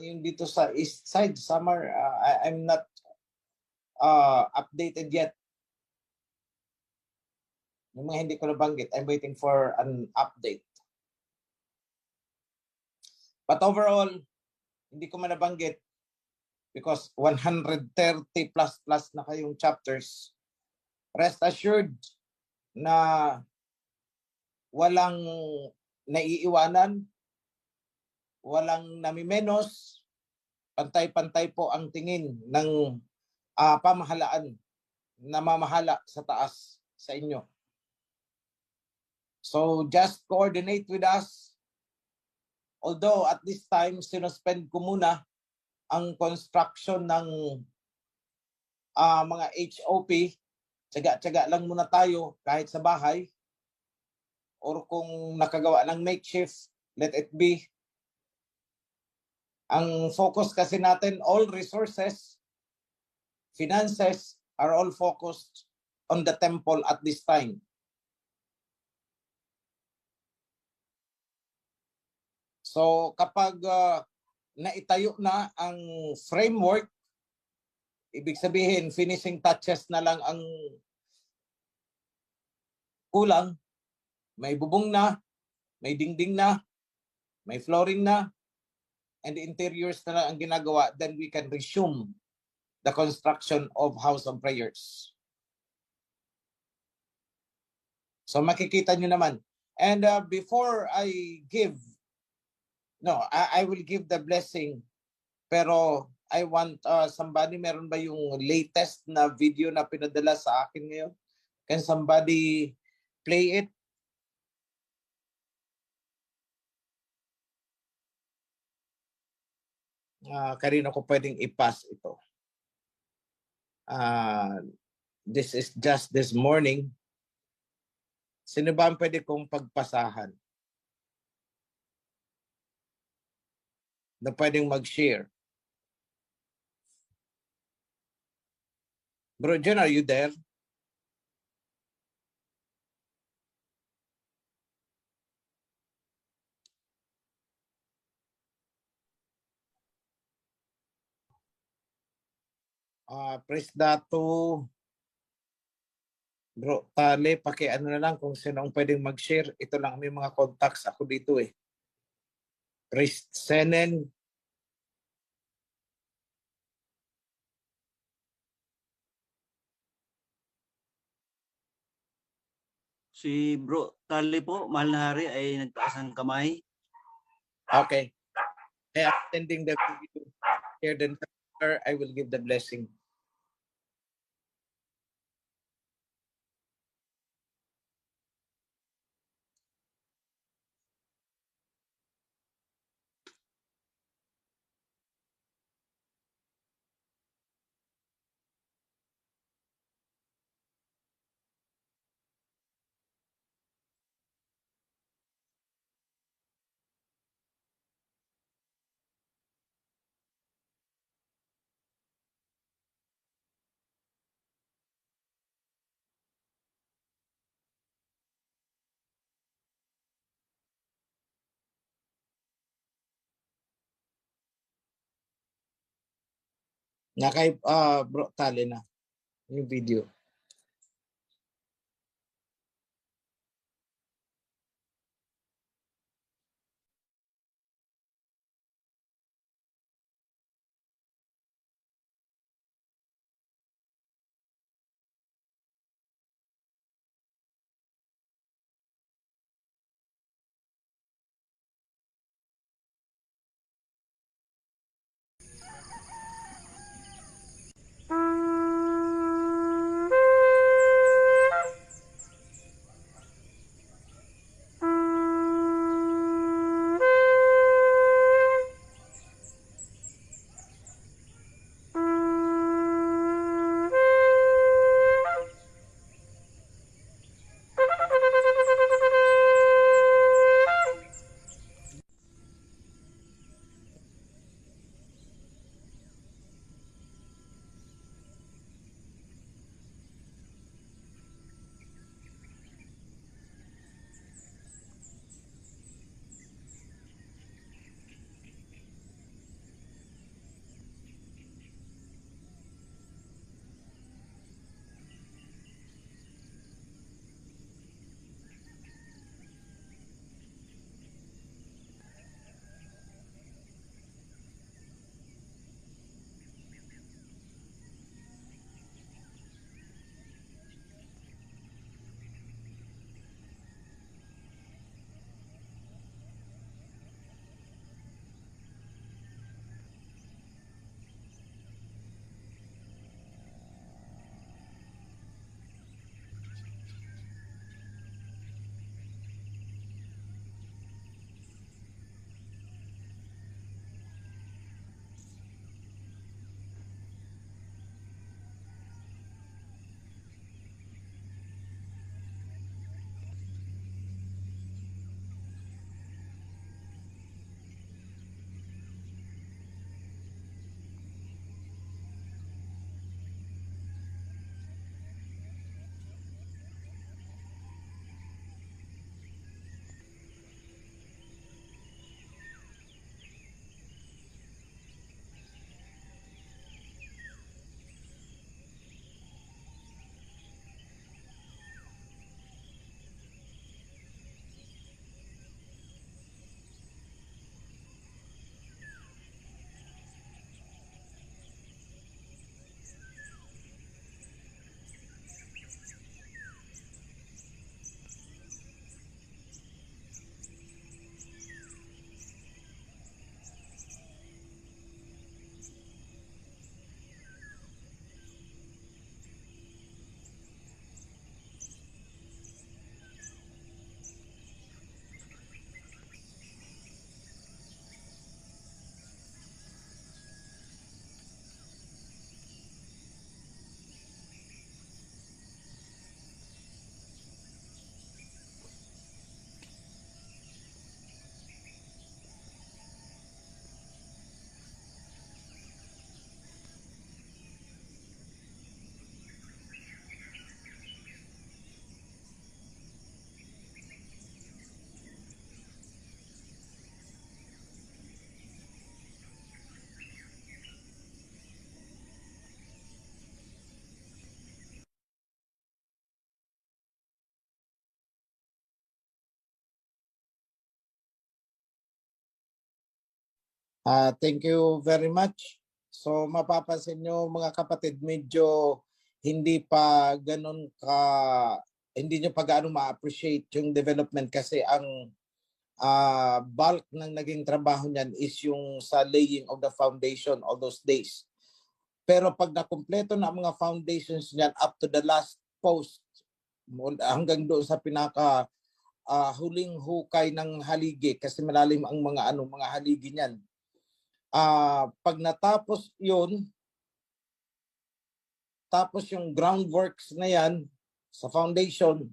yung dito sa east side, Samar, I'm not updated yet. Yung mga hindi ko nabanggit, I'm waiting for an update. But overall, hindi ko man nabanggit because 130 plus na kayong chapters. Rest assured na walang naiiwanan, walang namimenos, pantay-pantay po ang tingin ng pamahalaan na mamahala sa taas sa inyo. So just coordinate with us. Although at this time, sinuspend ko muna ang construction ng mga HOP. Tsaga-tsaga lang muna tayo kahit sa bahay. Or kung nakagawa ng makeshift, let it be. Ang focus kasi natin, all resources, finances are all focused on the temple at this time. So kapag naitayo na ang framework, ibig sabihin finishing touches na lang ang kulang, may bubong na, may dingding na, may flooring na, and the interiors na lang ang ginagawa, then we can resume the construction of House of Prayers. So makikita nyo naman. And before I give, I will give the blessing. Pero I want somebody, meron ba yung latest na video na pinadala sa akin ngayon? Can somebody play it? Kanino ko pwedeng i-pass ito? This is just this morning. Sino ba ang pwede kong pagpasahan? Na pwedeng mag-share? Bro John, are you there? Press dato. Bro, tali, ano na lang kung sino ang pwedeng mag-share. Ito lang may mga contacts ako dito eh. Priest Senen. Si Bro Tali po, mahal na hari, ay nagtaas ng kamay. Okay. I am sending the video. Here then, sir, I will give the blessing. Nakay Bro Tali na yung video. Thank you very much. So mapapansin nyo mga kapatid, medyo hindi pa ganun ka, hindi nyo pa gaano ma-appreciate yung development kasi ang bulk ng naging trabaho niyan is yung sa laying of the foundation all those days. Pero pag nakumpleto na ang mga foundations niyan up to the last post, hanggang doon sa pinaka huling hukay ng haligi kasi malalim ang mga mga haligi niyan. Pag natapos yun, tapos yung groundworks na yan sa foundation,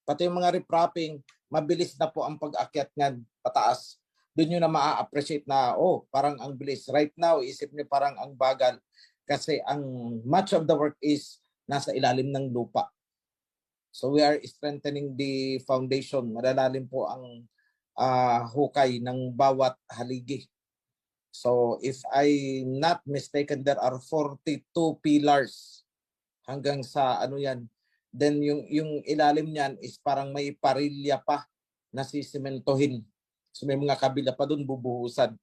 pati yung mga repropping, mabilis na po ang pag-akyat niyan pataas. Doon nyo na ma-appreciate na, oh, parang ang bilis. Right now, isip nyo parang ang bagal kasi ang much of the work is nasa ilalim ng lupa. So we are strengthening the foundation. Malalalim po ang hukay ng bawat haligi. So if I'm not mistaken, there are 42 pillars hanggang sa yan. Then yung ilalim niyan is parang may parilya pa na sisimentohin. So may mga kabila pa doon bubuhusan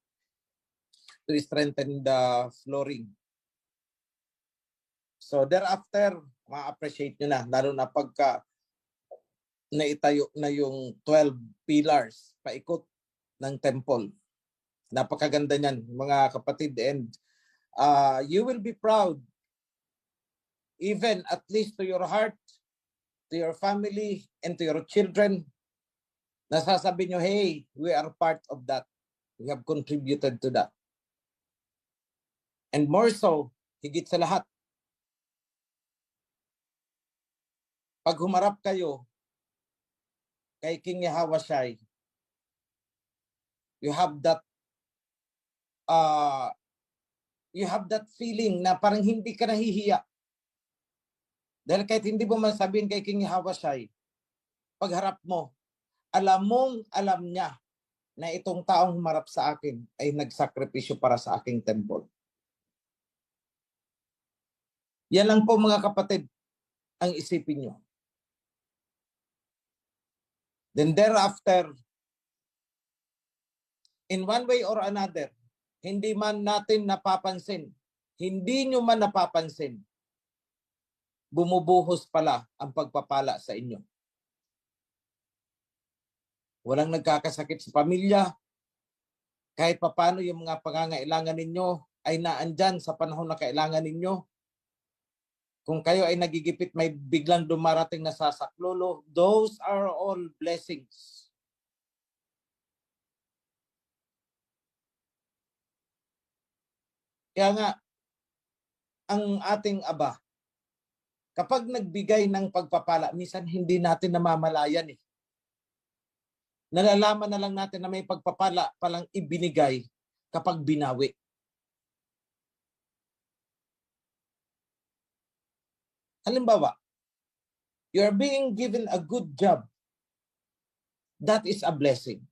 to strengthen the flooring. So thereafter, ma-appreciate nyo na, lalo na pagka naitayo na yung 12 pillars paikot ng temple. Napakaganda niyan, mga kapatid, and you will be proud, even at least to your heart, to your family, and to your children. Nasasabi nyo, hey, we are part of that. We have contributed to that. And more so, higit sa lahat, pag humarap kayo kay King Yahweh, you have that feeling na parang hindi ka nahihiya. Dahil kahit hindi mo man sabihin kay King Yahweh, pagharap mo, alam niya na itong taong humarap sa akin ay nagsakripisyo para sa aking temple. Yan lang po mga kapatid ang isipin nyo. Then thereafter, in one way or another, hindi man natin napapansin, hindi nyo man napapansin, bumubuhos pala ang pagpapala sa inyo. Walang nagkakasakit sa pamilya. Kahit papano yung mga pangangailangan ninyo ay naandyan sa panahon na kailangan ninyo. Kung kayo ay nagigipit, may biglang dumarating na sasaklolo. Those are all blessings. Kaya nga, ang ating Aba, kapag nagbigay ng pagpapala, minsan hindi natin namamalayan eh. Nalalaman na lang natin na may pagpapala palang ibinigay kapag binawi. Halimbawa, you are being given a good job. That is a blessing.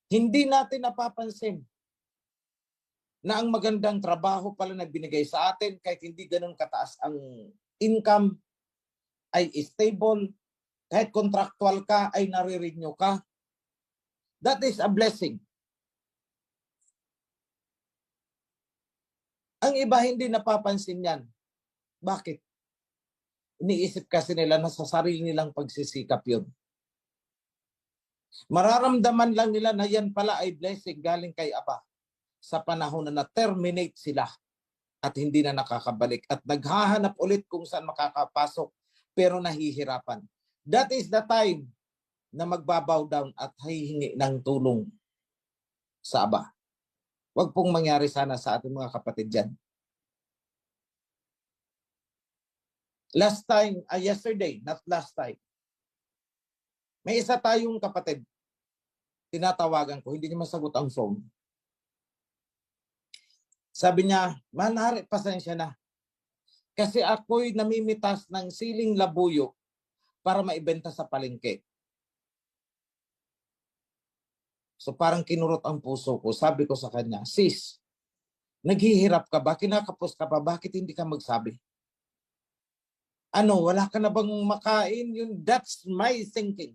Hindi natin napapansin na ang magandang trabaho pala na binigay sa atin kahit hindi ganun kataas ang income ay stable, kahit contractual ka ay nare-renew ka. That is a blessing. Ang iba hindi napapansin yan. Bakit? Iniisip kasi nila na sa sarili nilang pagsisikap yun. Mararamdaman lang nila na yan pala ay blessing galing kay Aba sa panahon na na-terminate sila at hindi na nakakabalik at naghahanap ulit kung saan makakapasok pero nahihirapan. That is the time na magbabow down at hihingi ng tulong sa Aba. Huwag pong mangyari sana sa ating mga kapatid dyan. Yesterday, not last time, may isa tayong kapatid, tinatawagan ko, hindi niya masagot ang phone. Sabi niya, Manari, pasensya na. Kasi ako'y namimitas ng siling labuyo para maibenta sa palengke. So parang kinurot ang puso ko. Sabi ko sa kanya, sis, naghihirap ka ba? Kinakapos ka pa? Bakit hindi ka magsabi? Ano, wala ka na bang makain? That's my thinking.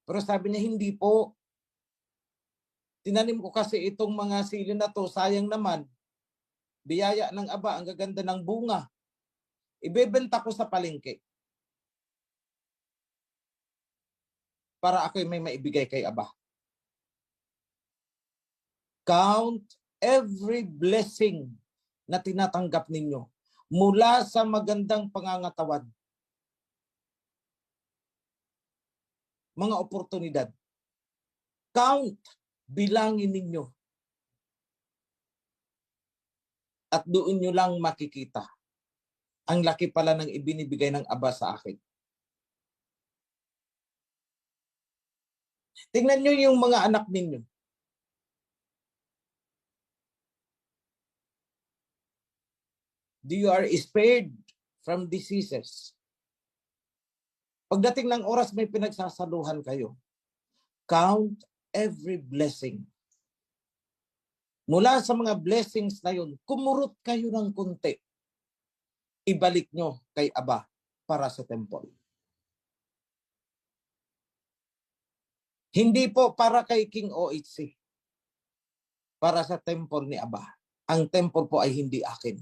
Pero sabi niya, hindi po. Tinanim ko kasi itong mga sili na to, sayang naman. Biyaya ng Aba, ang gaganda ng bunga. Ibebenta ko sa palengke. Para ako'y may maibigay kay Aba. Count every blessing na tinatanggap ninyo mula sa magandang pangangatawan. Mga oportunidad. Count, bilangin ninyo. At doon nyo lang makikita. Ang laki pala ng ibinibigay ng Aba sa akin. Tingnan nyo yung mga anak ninyo. You are spared from diseases. Pagdating ng oras, may pinagsasaluhan kayo. Count every blessing. Mula sa mga blessings na yun, kumurot kayo ng kunti. Ibalik nyo kay Aba para sa temple. Hindi po para kay King OHC. Para sa temple ni Aba. Ang temple po ay hindi akin.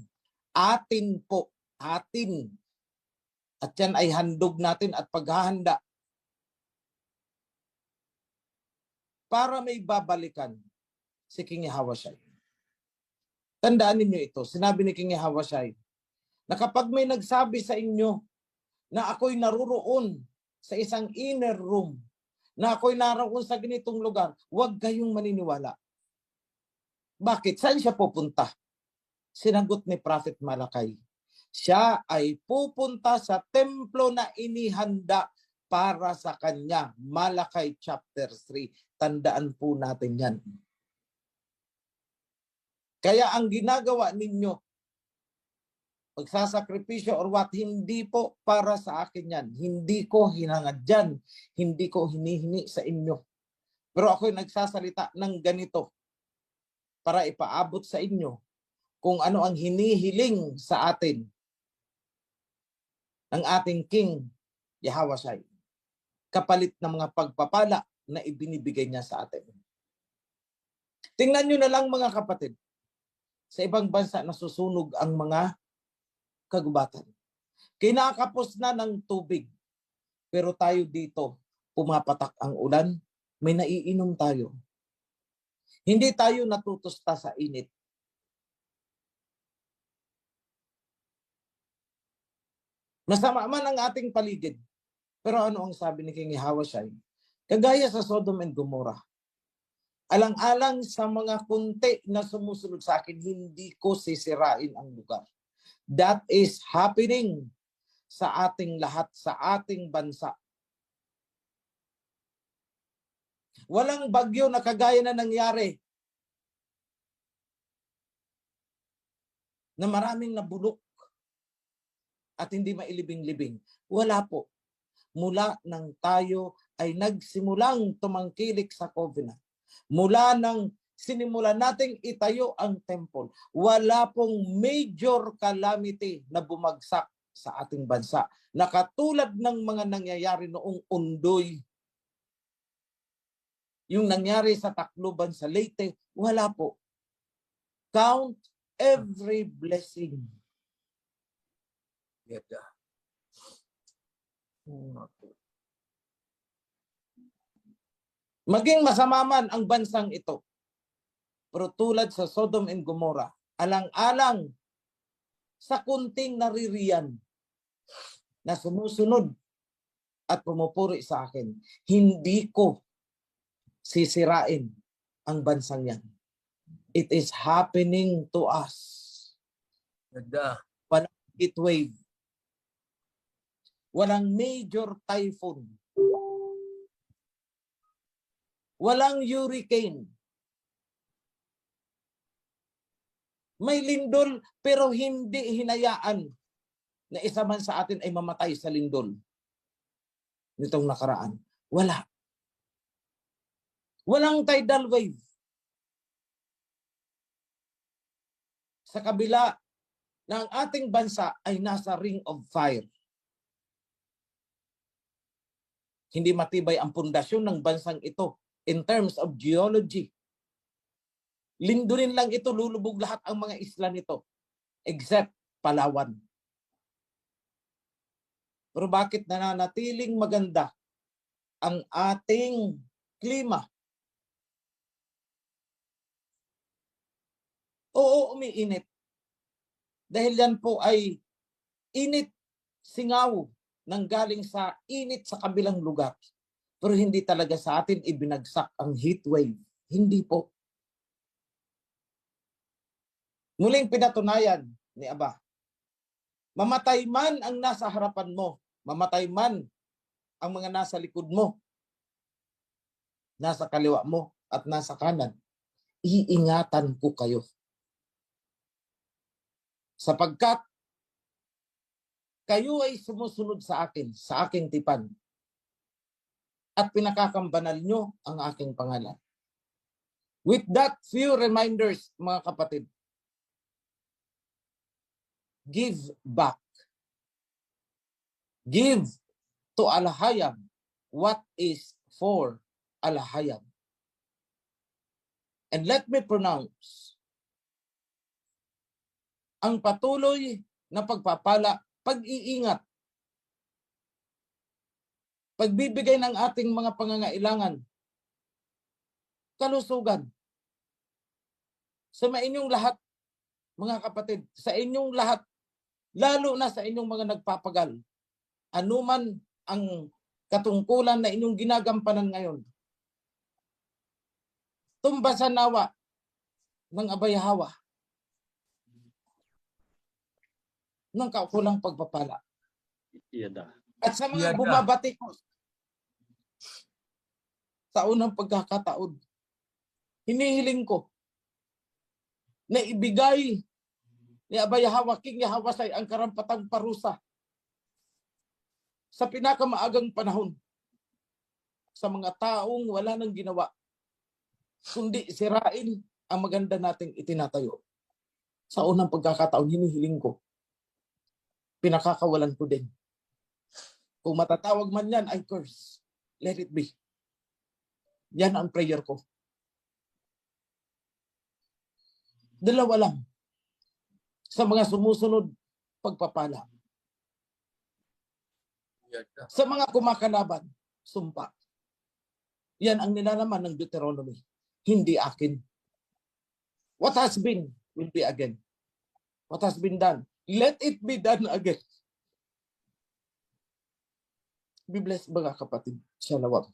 Atin po. Atin. At yan ay handog natin at paghahanda. Para may babalikan si King Yahushua. Tandaan ninyo ito. Sinabi ni King Yahushua na kapag may nagsabi sa inyo na ako'y naruroon sa isang inner room, na ako'y naroon sa ganitong lugar, huwag kayong maniniwala. Bakit? Saan siya pupunta? Sinagot ni Prophet Malakay, siya ay pupunta sa templo na inihanda para sa kanya. Malakay chapter 3. Tandaan po natin yan. Kaya ang ginagawa ninyo, pagsasakripisyo or what, hindi po para sa akin yan. Hindi ko hinangad dyan. Hindi ko hinihingi sa inyo. Pero ako'y nagsasalita ng ganito para ipaabot sa inyo kung ano ang hinihiling sa atin ng ating King Yahushua. Kapalit ng mga pagpapala na ibinibigay niya sa atin. Tingnan nyo na lang mga kapatid. Sa ibang bansa nasusunog ang mga kagubatan. Kinakapos na ng tubig. Pero tayo dito, pumapatak ang ulan, may naiinom tayo. Hindi tayo natutusta sa init. Masama man ang ating paligid. Pero ano ang sabi ni King Yahushua? Kagaya sa Sodom and Gomorrah. Alang-alang sa mga kunti na sumusunod sa akin, hindi ko sisirain ang lugar. That is happening sa ating lahat, sa ating bansa. Walang bagyo na kagaya na nangyari na maraming nabulok at hindi mailibing-libing. Wala po. Mula nang tayo ay nagsimulang tumangkilik sa covenant. Mula nang sinimulan nating itayo ang temple, wala pong major calamity na bumagsak sa ating bansa. Na katulad ng mga nangyayari noong Undoy, yung nangyari sa Tacloban sa Leyte, wala po. Count every blessing. Maging masama man ang bansang ito, pero tulad sa Sodom and Gomorrah, alang-alang sa kunting naririyan na sumusunod at pumupuri sa akin, hindi ko sisirain ang bansang yan. It is happening to us. Walang heat wave. Walang major typhoon. Walang hurricane. May lindol pero hindi hinayaan na isa man sa atin ay mamatay sa lindol. Nitong nakaraan. Wala. Walang tidal wave. Sa kabila na ang ating bansa ay nasa ring of fire. Hindi matibay ang pundasyon ng bansang ito in terms of geology. Lindunin lang ito, lulubog lahat ang mga isla nito. Except Palawan. Pero bakit nananatiling maganda ang ating klima? Oo, umiinit. Dahil yan po ay init singaw nang galing sa init sa kabilang lugar. Pero hindi talaga sa atin ibinagsak ang heat wave. Hindi po. Muling pinatunayan ni Aba, mamatay man ang nasa harapan mo, mamatay man ang mga nasa likod mo, nasa kaliwa mo at nasa kanan, iingatan ko kayo. Sapagkat kayo ay sumusunod sa akin, sa aking tipan, at pinakakambanal nyo ang aking pangalan. With that few reminders, mga kapatid, give back. Give to Alahayab what is for Alahayab. And let me pronounce ang patuloy na pagpapala, pag-iingat, pagbibigay ng ating mga pangangailangan, kalusugan, sa inyong lahat, mga kapatid, sa inyong lahat, lalo na sa inyong mga nagpapagal, anuman ang katungkulan na inyong ginagampanan ngayon, tumbasan nawa ng abayahawa ng kaukulang pagpapala. At sa mga bumabatikos sa unang pagkakataon, hinihiling ko na ibigay ni Abayahawa, King Yahawasay, ang karampatang parusa sa pinakamaagang panahon sa mga taong wala nang ginawa, kundi sirain ang maganda nating itinatayo. Sa unang pagkakataon, hinihiling ko, pinakakawalan ko din. Kung matatawag man yan, I curse. Let it be. Yan ang prayer ko. Dalawa lang. Sa mga sumusunod, pagpapala. Sa mga kumakalaban, sumpa. Yan ang nilalaman ng Deuteronomy. Hindi akin. What has been will be again. What has been done, let it be done again. Be blessed mga kapatid. Shalom.